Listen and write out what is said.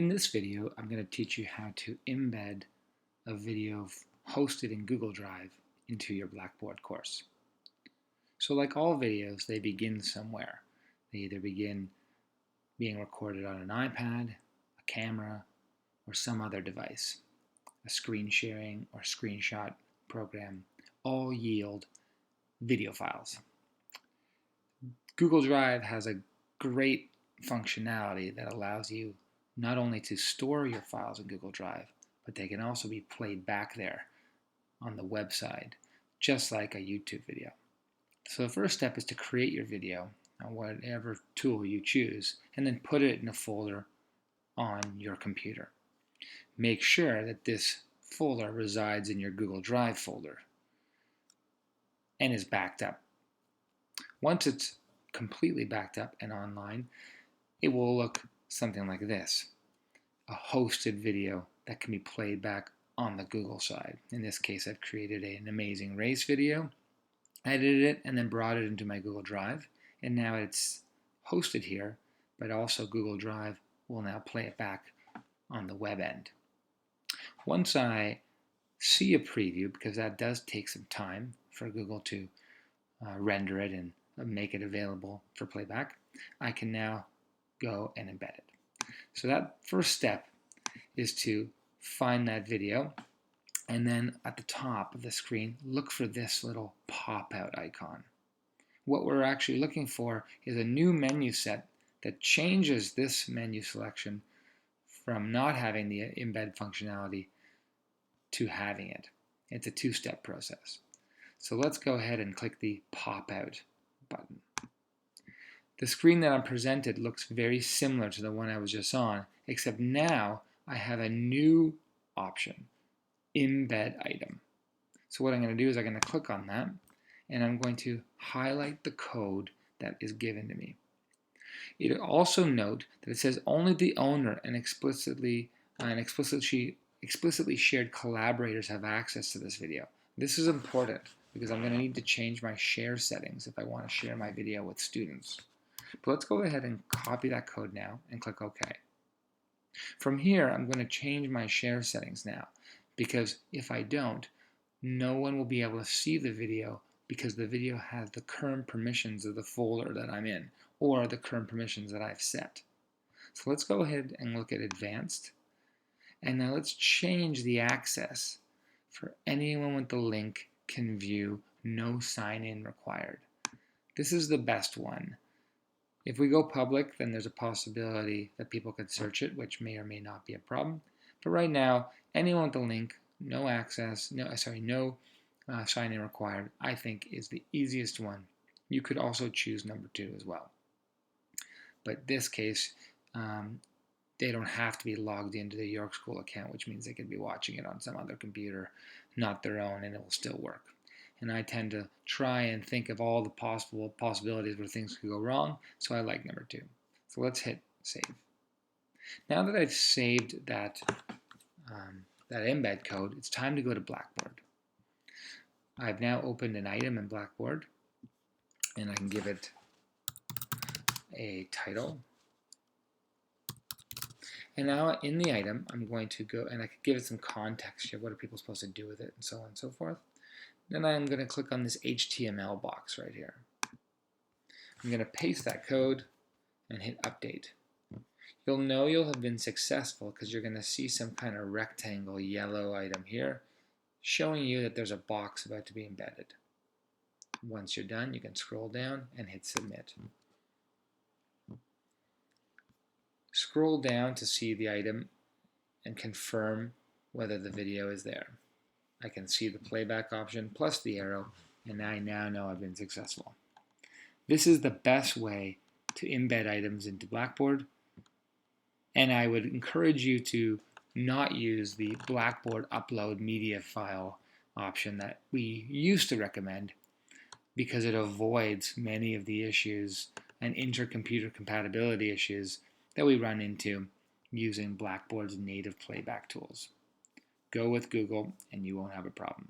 In this video, I'm going to teach you how to embed a video hosted in Google Drive into your Blackboard course. So like all videos, they begin somewhere. They either begin being recorded on an iPad, a camera, or some other device. A screen sharing or screenshot program all yield video files. Google Drive has a great functionality that allows you not only to store your files in Google Drive, but they can also be played back there on the website, just like a YouTube video. So the first step is to create your video on whatever tool you choose, and then put it in a folder on your computer. Make sure that this folder resides in your Google Drive folder and is backed up. Once it's completely backed up and online, it will look something like this. A hosted video that can be played back on the Google side. In this case, I've created an amazing race video, edited it, and then brought it into my Google Drive. And now it's hosted here, but also Google Drive will now play it back on the web end. Once I see a preview, because that does take some time for Google to render it and make it available for playback, I can now go and embed it. So that first step is to find that video, and then at the top of the screen, look for this little pop-out icon. What we're actually looking for is a new menu set that changes this menu selection from not having the embed functionality to having it. It's a two-step process. So let's go ahead and click the pop-out button. The screen that I'm presented looks very similar to the one I was just on, except now I have a new option, Embed Item. So what I'm going to do is I'm going to click on that, and I'm going to highlight the code that is given to me. It also note that it says only the owner and explicitly shared collaborators have access to this video. This is important because I'm going to need to change my share settings if I want to share my video with students. But let's go ahead and copy that code now and click OK. From here, I'm going to change my share settings now, because if I don't, no one will be able to see the video because the video has the current permissions of the folder that I'm in, or the current permissions that I've set. So let's go ahead and look at Advanced. And now let's change the access for anyone with the link can view, no sign-in required. This is the best one. If we go public, then there's a possibility that people could search it, which may or may not be a problem. But right now, anyone with the link, no access, no sign-in required, I think is the easiest one. You could also choose number 2 as well. But in this case, they don't have to be logged into the York School account, which means they could be watching it on some other computer, not their own, and it will still work. And I tend to try and think of all the possibilities where things could go wrong, so I like number 2. So let's hit save. Now that I've saved that embed code, it's time to go to Blackboard. I've now opened an item in Blackboard, and I can give it a title. And now in the item, I'm going to go, and I could give it some context here. What are people supposed to do with it, and so on and so forth. Then I'm going to click on this HTML box right here. I'm going to paste that code and hit update. You'll know you'll have been successful because you're going to see some kind of rectangle yellow item here showing you that there's a box about to be embedded. Once you're done, you can scroll down and hit submit. Scroll down to see the item and confirm whether the video is there. I can see the playback option plus the arrow, and I now know I've been successful. This is the best way to embed items into Blackboard, and I would encourage you to not use the Blackboard upload media file option that we used to recommend, because it avoids many of the issues and intercomputer compatibility issues that we run into using Blackboard's native playback tools. Go with Google and you won't have a problem.